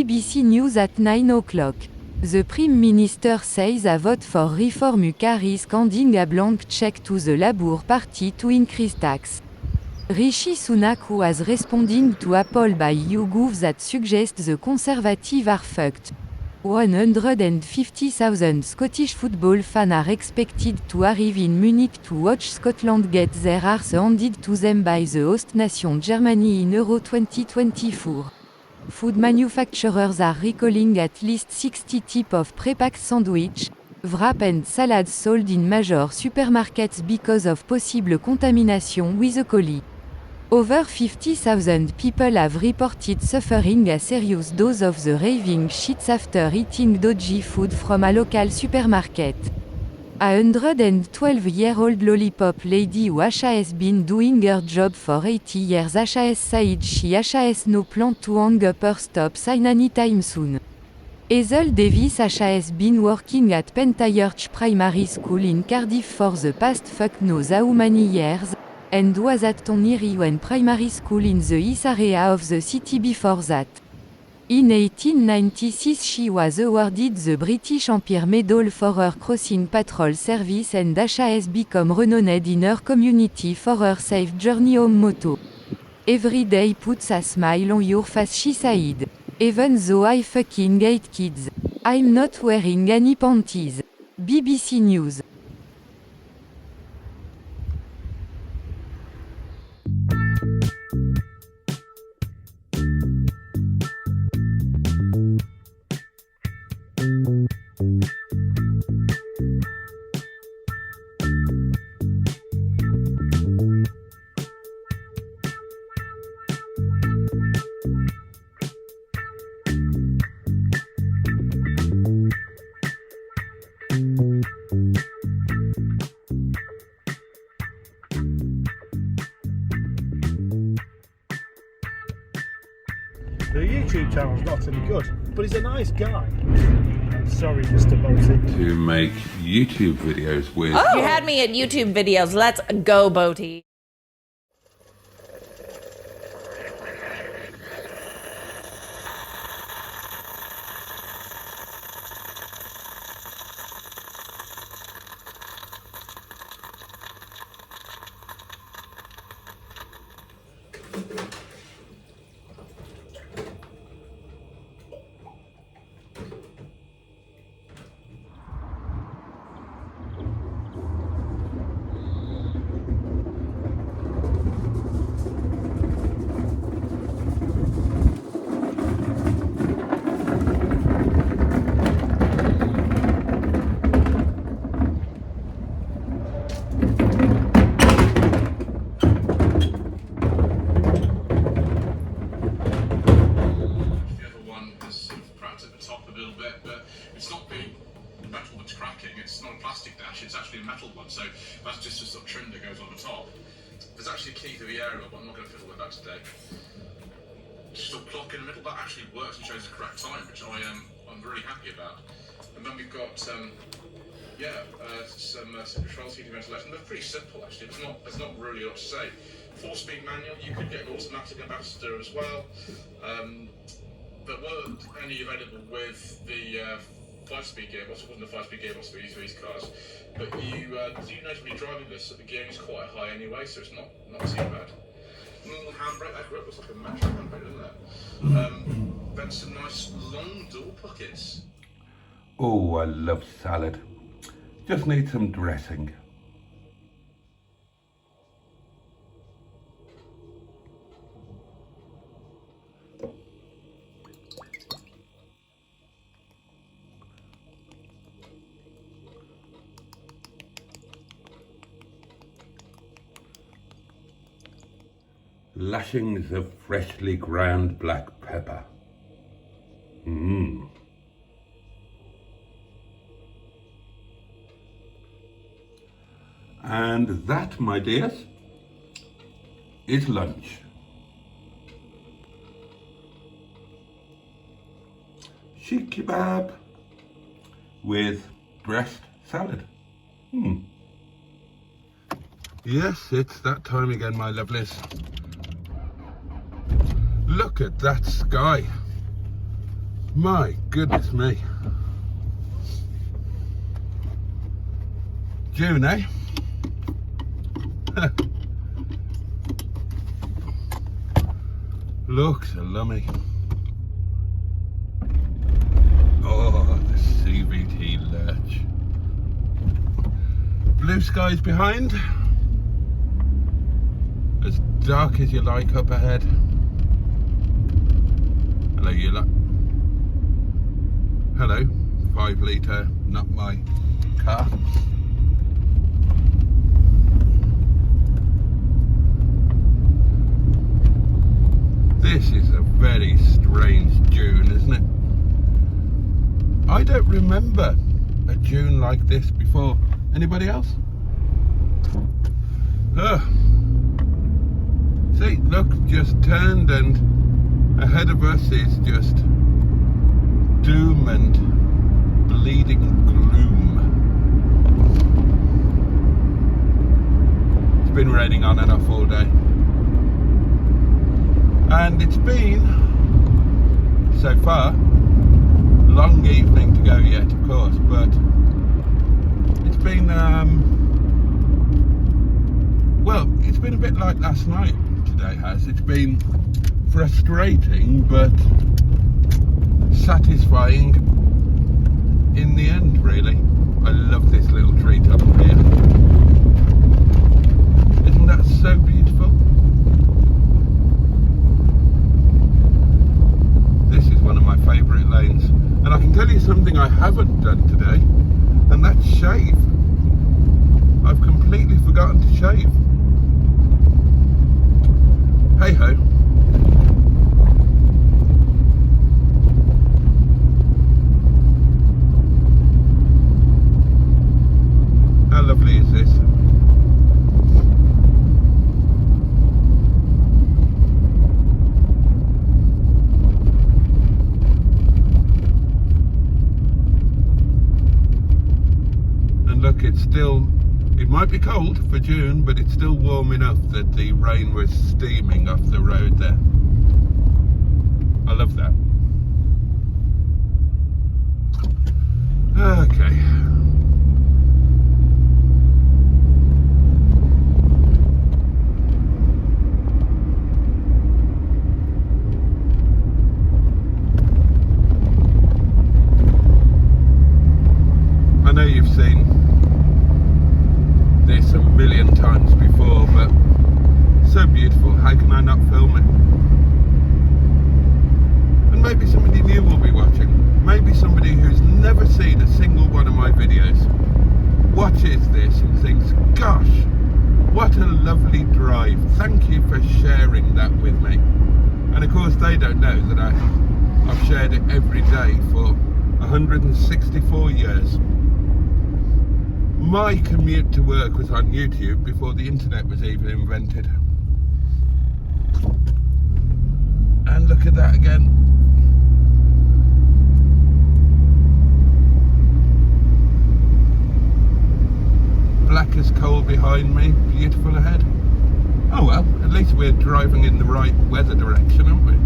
BBC News at 9 o'clock. The Prime Minister says a vote for reform UK is sending a blank check to the Labour Party to increase tax. Rishi Sunak, who was responding to a poll by YouGov that suggests the Conservative are fucked. 150,000 Scottish football fans are expected to arrive in Munich to watch Scotland get their arse handed to them by the host nation Germany in Euro 2024. Food manufacturers are recalling at least 60 types of prepacked sandwich, wrap and salads sold in major supermarkets because of possible contamination with E. coli. Over 50,000 people have reported suffering a serious dose of the raving shits after eating dodgy food from a local supermarket. A 112-year-old lollipop lady who has been doing her job for 80 years has said she has no plan to hang up her stop sign anytime soon. Hazel Davis has been working at Penchurch Primary School in Cardiff for the past fuck knows how many years, and was at Toniriwen Primary School in the east area of the city before that. In 1896 she was awarded the British Empire Medal for her crossing patrol service and has become renowned in her community for her safe journey home motto. Every day puts a smile on your face, she said. Even though I fucking hate kids. I'm not wearing any panties. BBC News. The YouTube channel's not any good, but he's a nice guy. I'm sorry, Mr. Boaty. To make YouTube videos with... You had me at YouTube videos. Let's go, Boaty. It's actually a metal one, so that's just a sort of trim that goes on the top. There's actually a key to the aerial, but I'm not going to fiddle with that today. Just a clock in the middle, that actually works and shows the correct time, which I'm really happy about. And then we've got some control heating ventilation. They're pretty simple actually. There's not really a lot to say. 4-speed manual. You could get an automatic ambassador as well. There weren't any available with the 5-speed gearbox. It wasn't a 5-speed gearbox for these cars, but you notice when you're driving this that the gearing is quite high anyway, so it's not too bad. Normal handbrake, that grip looks like a metro handbrake, doesn't it? Then some nice long door pockets. Oh, I love salad. Just need some dressing. Lashings of freshly ground black pepper. And that, my dears, is lunch. Sheikh kebab with breast salad. Yes, it's that time again, my lovelies. Look at that sky. My goodness me. June, eh? Looks a lummy. Oh, the CVT lurch. Blue skies behind. As dark as you like up ahead. Hello, you lot. Hello, 5 litre, not my car. This is a very strange June, isn't it? I don't remember a June like this before. Anybody else? Ugh. See, look, just turned, and ahead of us is just doom and bleeding gloom. It's been raining on and off all day. And it's been, so far, long evening to go yet, of course, but it's been, well, it's been a bit like last night today has. It's been frustrating, but satisfying in the end, really. I love this little treetop here. Isn't that so beautiful? This is one of my favourite lanes, and I can tell you something I haven't done today, and that's shave. I've completely forgotten to shave. Hey ho. How lovely is this? Look, it's still, it might be cold for June, but it's still warm enough that the rain was steaming off the road there. I love that. Okay. I know you've seen this a million times before, but so beautiful. How can I not film it? And maybe somebody new will be watching. Maybe somebody who's never seen a single one of my videos watches this and thinks, gosh, what a lovely drive. Thank you for sharing that with me. And of course they don't know that I've shared it every day for 164 years. My commute to work was on YouTube before the internet was even invented. And look at that again. Black as coal behind me, beautiful ahead. Oh well, at least we're driving in the right weather direction, aren't we?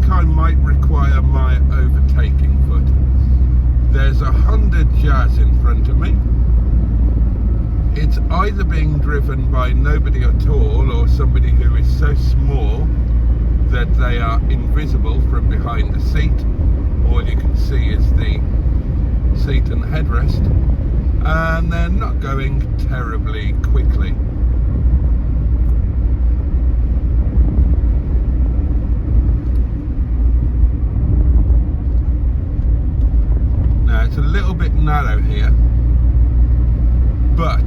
I might require my overtaking foot. There's a Honda Jazz in front of me. It's either being driven by nobody at all or somebody who is so small that they are invisible from behind the seat. All you can see is the seat and the headrest, and they're not going terribly quickly. It's a little bit narrow here, but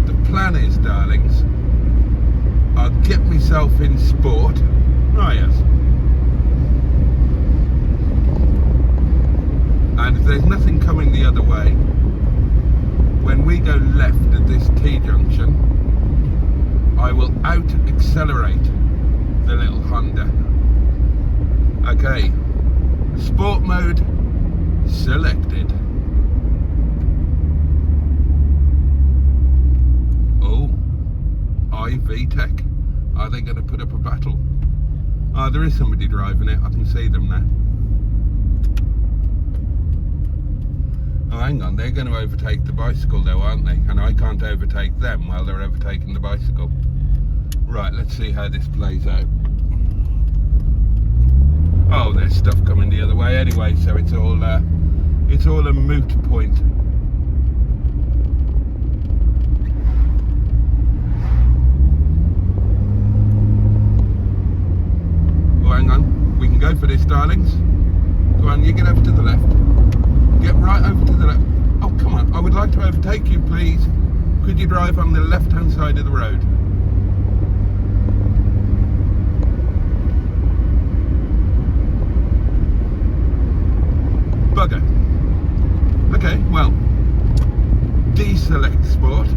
the plan is, darlings, I'll get myself in sport. Oh yes. And if there's nothing coming the other way, when we go left at this T-junction, I will out-accelerate the little Honda. Okay, sport mode selected. Oh, Overtaking. Are they going to put up a battle? Oh, there is somebody driving it. I can see them now. Oh, hang on. They're going to overtake the bicycle though, aren't they? And I can't overtake them while they're overtaking the bicycle. Right, let's see how this plays out. Oh, there's stuff coming the other way anyway, so it's all a moot point. Hang on, we can go for this, darlings. Go on, you get over to the left. Get right over to the left. Oh, come on, I would like to overtake you, please. Could you drive on the left-hand side of the road? Bugger. Okay, well, deselect sport.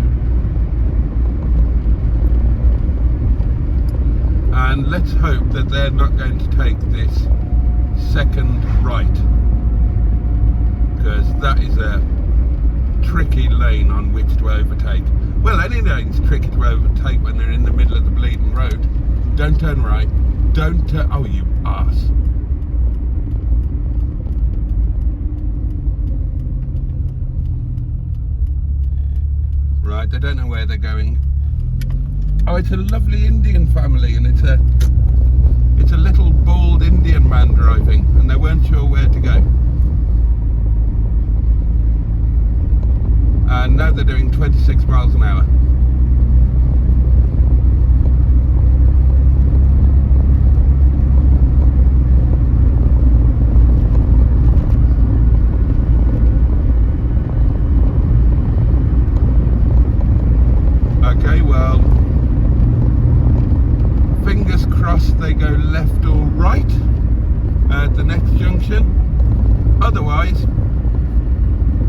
And let's hope that they're not going to take this second right, because that is a tricky lane on which to overtake. Well, any lane's tricky to overtake when they're in the middle of the bleeding road. Don't turn right. Don't turn... Oh, you arse. Right, they don't know where they're going. Oh, it's a lovely Indian family, and it's a little bald Indian man driving, and they weren't sure where to go. And now they're doing 26 miles an hour. Okay, well, fingers crossed they go left or right at the next junction. Otherwise,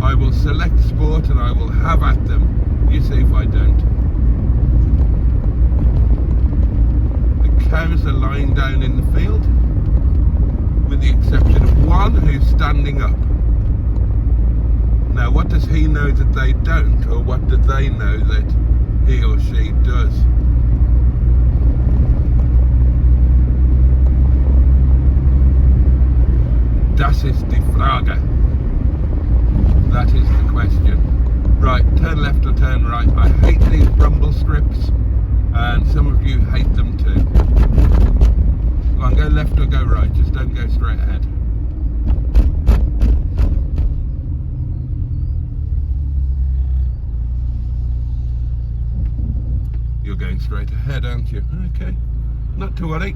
I will select sport and I will have at them. You see if I don't. The cows are lying down in the field, with the exception of one who's standing up. Now, what does he know that they don't, or what do they know that he or she does? Das ist die Frage. That is the question. Right, turn left or turn right. I hate these rumble strips, and some of you hate them too. Go on, go left or go right, just don't go straight ahead. You're going straight ahead, aren't you? Okay, not to worry.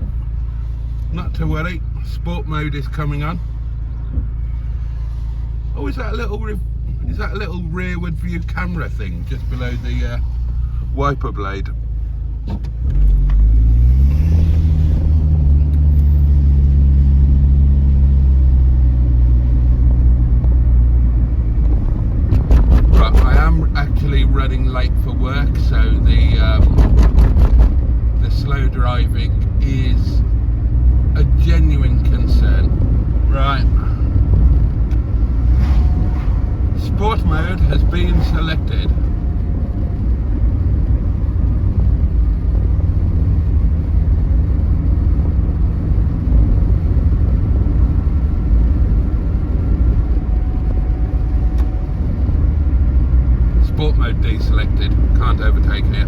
Not to worry. Sport mode is coming on. Oh, is that a little rearward view camera thing just below the wiper blade? Right, I am actually running late for work, so the slow driving is a genuine concern. Right. Sport mode has been selected. Sport mode deselected. Can't overtake here.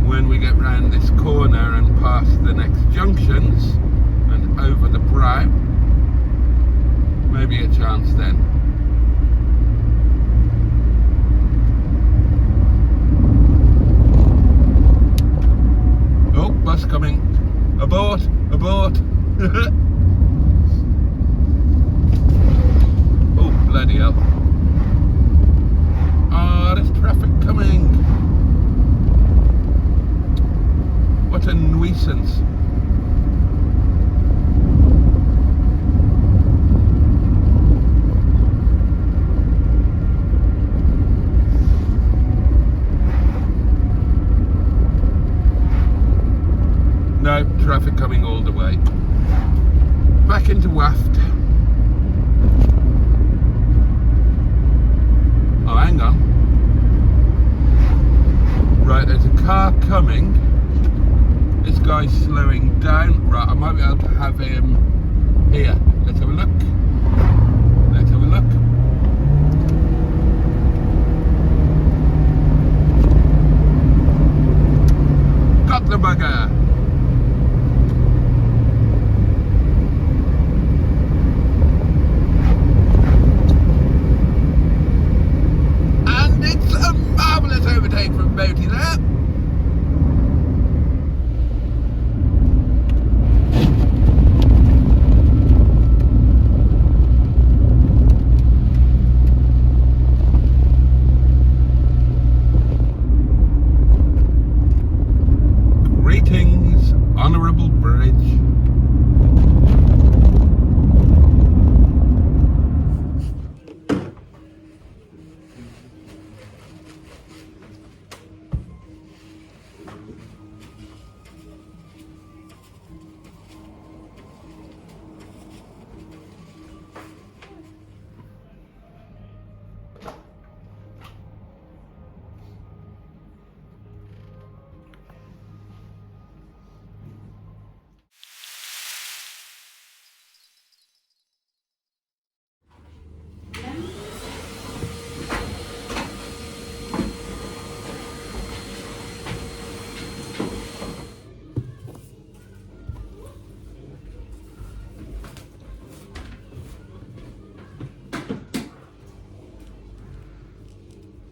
When we get round this corner and past the next junctions and over the brow, maybe a chance then. Oh, bus coming. Abort! Abort! Oh, bloody hell. Oh, there's traffic coming. What a nuisance. into waft. Oh, hang on. Right, there's a car coming. This guy's slowing down. Right, I might be able to have him here. Let's have a look. Let's have a look. Got the bugger. And it's a marvellous overtake from Boaty there. Greetings, Honourable Bridge.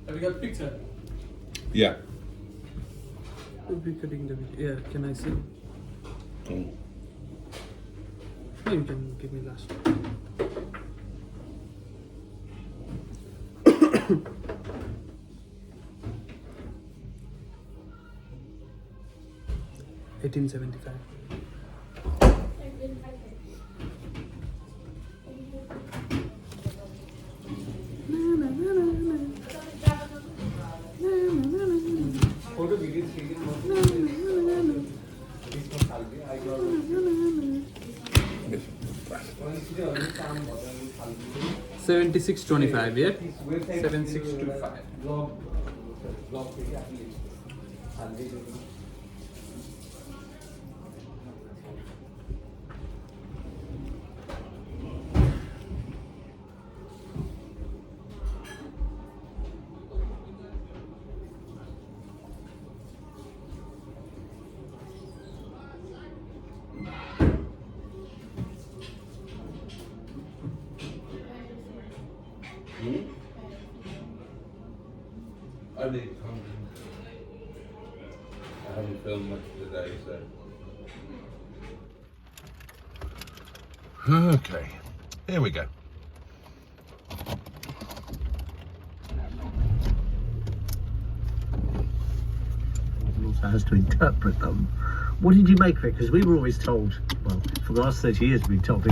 Have you got the picture? Yeah. We'll be cutting the video. Yeah, can I see? Mm. No, you can give me last. $18.75. $76.25, yeah? 7625. I need content. I haven't filmed much today, so. Okay, here we go. Also has to interpret them. What did you make of it? Because we were always told, well, for the last 30 years we've been told,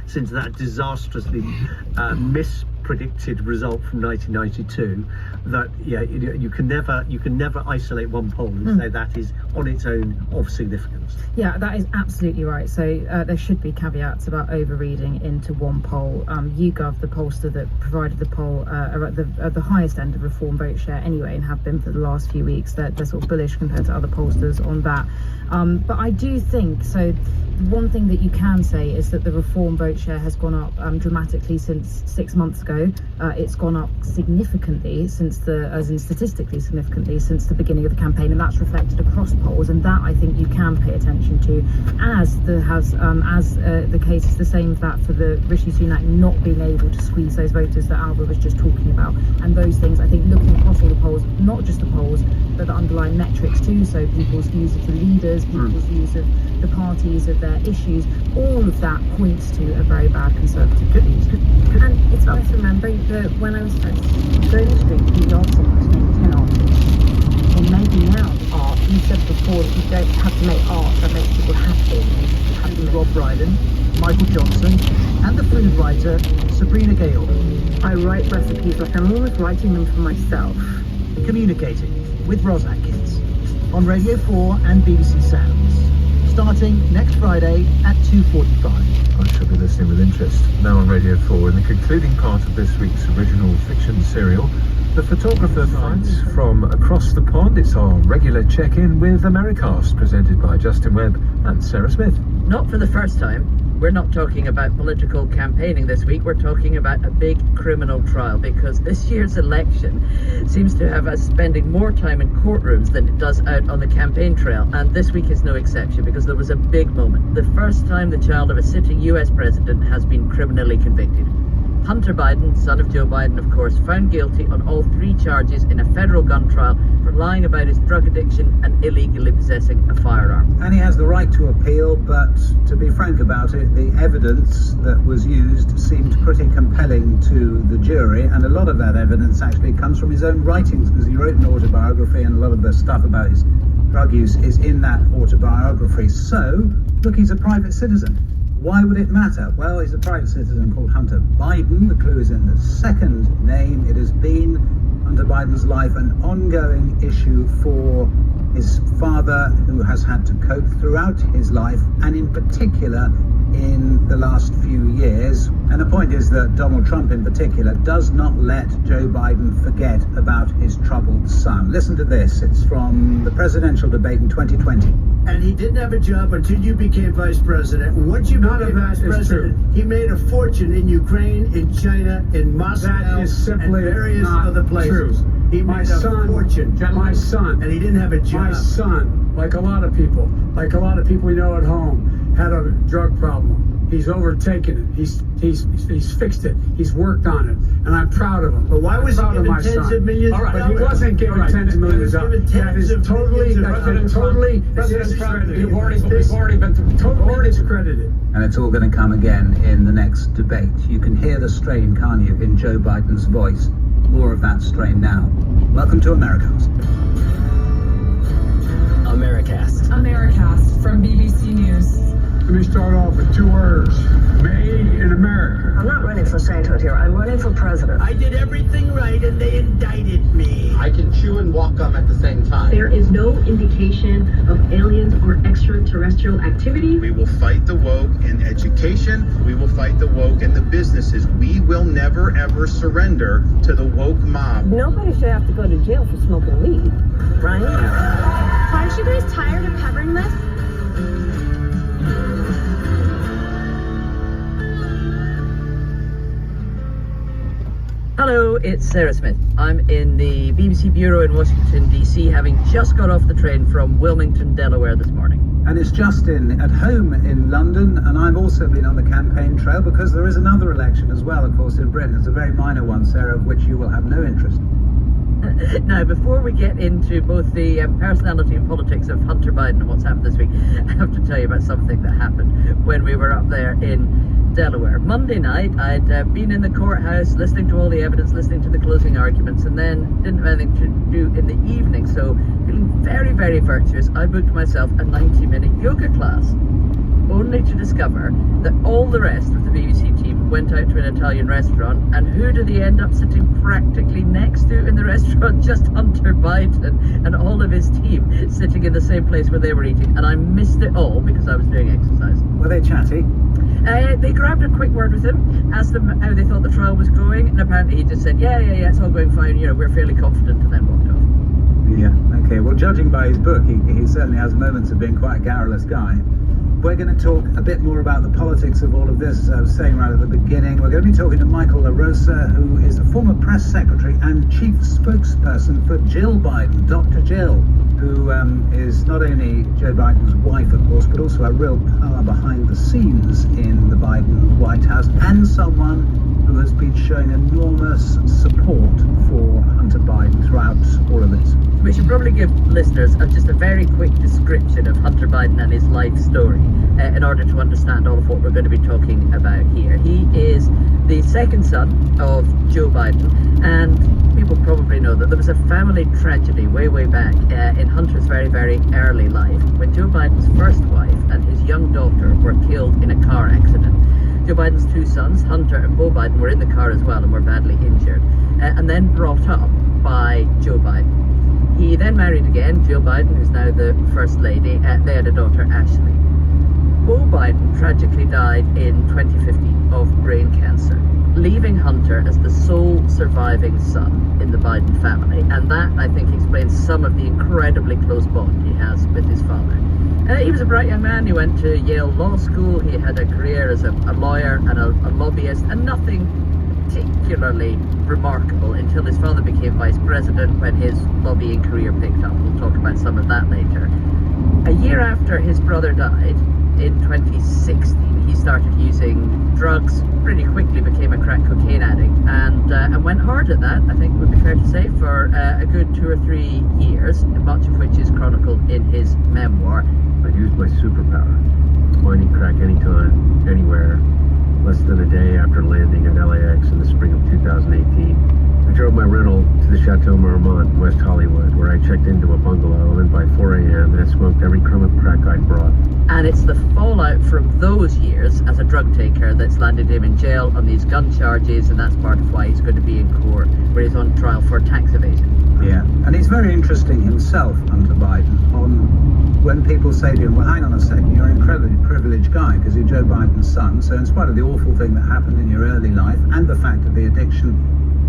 since that disastrously mispredicted result from 1992, that you can never isolate one poll and say that is on its own of significance. Yeah, that is absolutely right. So there should be caveats about overreading into one poll. YouGov, the pollster that provided the poll, are at the highest end of Reform vote share anyway, and have been for the last few weeks. They're sort of bullish compared to other pollsters on that. But I do think, so one thing that you can say is that the Reform vote share has gone up dramatically since 6 months ago. It's gone up significantly statistically significantly since the beginning of the campaign, and that's reflected across polls. And that I think you can pay attention to, as the case is the same that for the Rishi Sunak not being able to squeeze those voters that Alba was just talking about. And those things, I think, looking across all the polls, not just the polls, but the underlying metrics too. So people's views of the leaders, people's views of the parties, of their issues, all of that points to a very bad Conservative lead. And it's worth remembering that when I was first going to the street, he also was making 10 artists. Or maybe now art, you said before that you don't have to make art that makes people happy. Rob Brydon, Michael Johnson, and the food writer Sabrina Gale. I write recipes like I'm almost writing them for myself. Communicating with Ros Atkins on Radio 4 and BBC Sounds, starting next Friday at 2:45. I shall be listening with interest. Now on Radio 4, in the concluding part of this week's original fiction serial, the photographer finds from across the pond. It's our regular check-in with Americast, presented by Justin Webb and Sarah Smith. Not for the first time. We're not talking about political campaigning this week. We're talking about a big criminal trial, because this year's election seems to have us spending more time in courtrooms than it does out on the campaign trail. And this week is no exception, because there was a big moment. The first time the child of a sitting US president has been criminally convicted. Hunter Biden, son of Joe Biden, of course, found guilty on all 3 charges in a federal gun trial for lying about his drug addiction and illegally possessing a firearm. And he has the right to appeal, but to be frank about it, the evidence that was used seemed pretty compelling to the jury, and a lot of that evidence actually comes from his own writings, because he wrote an autobiography, and a lot of the stuff about his drug use is in that autobiography. So, look, he's a private citizen. Why would it matter? Well, he's a private citizen called Hunter Biden. The clue is in the second name. It has been, Hunter Biden's life, an ongoing issue for his father, who has had to cope throughout his life, and in particular in the last few years. And the point is that Donald Trump in particular does not let Joe Biden forget about his troubled son. Listen to this. It's from the presidential debate in 2020. And he didn't have a job until you became vice president. Once you became vice president, he made a fortune in Ukraine, in China, in Moscow, and various other places. True. He made a fortune. My son. And he didn't have a job. My son, like a lot of people we know at home, had a drug problem. He's overtaken it. He's fixed it. He's worked on it, and I'm proud of him. But why was he given tens of millions? All right, but he wasn't given tens of millions. That is totally. You've already been totally discredited. And it's all going to come again in the next debate. You can hear the strain, can't you, in Joe Biden's voice. More of that strain now. Welcome to Americast. Americast from BBC News. Let me start off with 2 words. Made in America. I'm not running for sainthood here. I'm running for president. I did everything right and they indicted me. I can chew and walk gum at the same time. There is no indication of aliens or extraterrestrial activity. We will fight the woke in education. We will fight the woke in the businesses. We will never, ever surrender to the woke mob. Nobody should have to go to jail for smoking weed, right? Aren't you guys tired of covering this? Hello, it's Sarah Smith. I'm in the BBC Bureau in Washington, D.C., having just got off the train from Wilmington, Delaware this morning. And it's Justin at home in London, and I've also been on the campaign trail because there is another election as well, of course, in Britain. It's a very minor one, Sarah, of which you will have no interest. Now, before we get into both the personality and politics of Hunter Biden and what's happened this week, I have to tell you about something that happened when we were up there in Delaware. Monday night, I'd been in the courthouse listening to all the evidence, listening to the closing arguments, and then didn't have anything to do in the evening. So, feeling very, very virtuous, I booked myself a 90-minute yoga class, only to discover that all the rest of the BBC team went out to an Italian restaurant, and who did they end up sitting practically next to in the restaurant? Just Hunter Biden and all of his team sitting in the same place where they were eating, and I missed it all because I was doing exercise. Were they chatty? They grabbed a quick word with him, asked them how they thought the trial was going, and apparently he just said, yeah, it's all going fine, we're fairly confident, and then walked off. Yeah, okay. Well, judging by his book, he certainly has moments of being quite a garrulous guy. We're going to talk a bit more about the politics of all of this, as I was saying right at the beginning. We're going to be talking to Michael LaRosa, who is the former press secretary and chief spokesperson for Jill Biden, Dr. Jill, who is not only Joe Biden's wife, of course, but also a real power behind the scenes in the Biden White House, and someone who has been showing enormous support for Hunter Biden throughout all of this. We should probably give listeners just a very quick description of Hunter Biden and his life story in order to understand all of what we're going to be talking about here. He is the second son of Joe Biden, and people probably know that there was a family tragedy way back in Hunter's very, very early life when Joe Biden's first wife and his young daughter were killed in a car accident. Joe Biden's 2 sons, Hunter and Beau Biden, were in the car as well and were badly injured, and then brought up by Joe Biden. He then married again, Jill Biden, who's now the First Lady. They had a daughter, Ashley. Beau Biden tragically died in 2015 of brain cancer, leaving Hunter as the sole surviving son in the Biden family. And that, I think, explains some of the incredibly close bond he has with his father. He was a bright young man. He went to Yale Law School. He had a career as a lawyer and a lobbyist, and nothing particularly remarkable until his father became vice president, when his lobbying career picked up. We'll talk about some of that later. A year after his brother died, in 2016, he started using drugs, pretty quickly became a crack cocaine addict, and went hard at that, I think would be fair to say, for a good 2 or 3 years, much of which is chronicled in his memoir. I used my superpower, finding crack anytime, anywhere, less than a day after landing at LAX in the spring of 2018. I drove my rental to the Chateau Marmont in West Hollywood, where I checked into a bungalow, and by 4 a.m. I smoked every crumb of crack I'd brought. And it's the fallout from those years as a drug taker that's landed him in jail on these gun charges, and that's part of why he's going to be in court, where he's on trial for tax evasion. Yeah, and he's very interesting himself, Hunter Biden, on when people say to him, well, hang on a second, you're an incredibly privileged guy because you're Joe Biden's son, so in spite of the awful thing that happened in your early life and the fact of the addiction,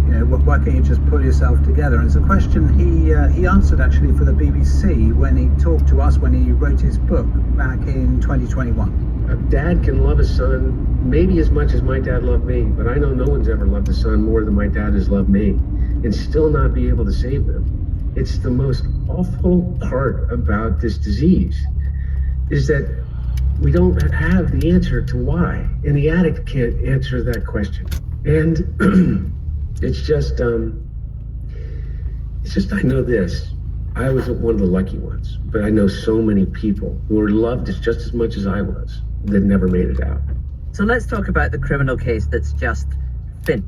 you know, why can't you just pull yourself together? And it's a question he answered actually for the BBC when he talked to us when he wrote his book back in 2021. A dad can love his son maybe as much as my dad loved me, but I know no one's ever loved a son more than my dad has loved me, and still not be able to save them. It's the most awful part about this disease, is that we don't have the answer to why, and the addict can't answer that question. And it's just I know this. I was one of the lucky ones, but I know so many people who were loved just as much as I was that never made it out. So let's talk about the criminal case that's just finished.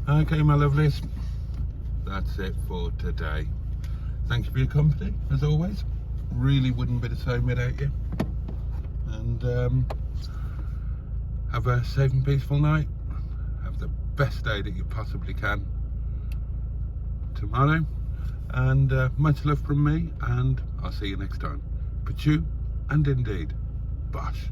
Okay, my lovelies, that's it for today. Thank you for your company, as always. Really wouldn't be the same without you. And have a safe and peaceful night. Have the best day that you possibly can tomorrow. And much love from me, and I'll see you next time. But you, and indeed, bosh.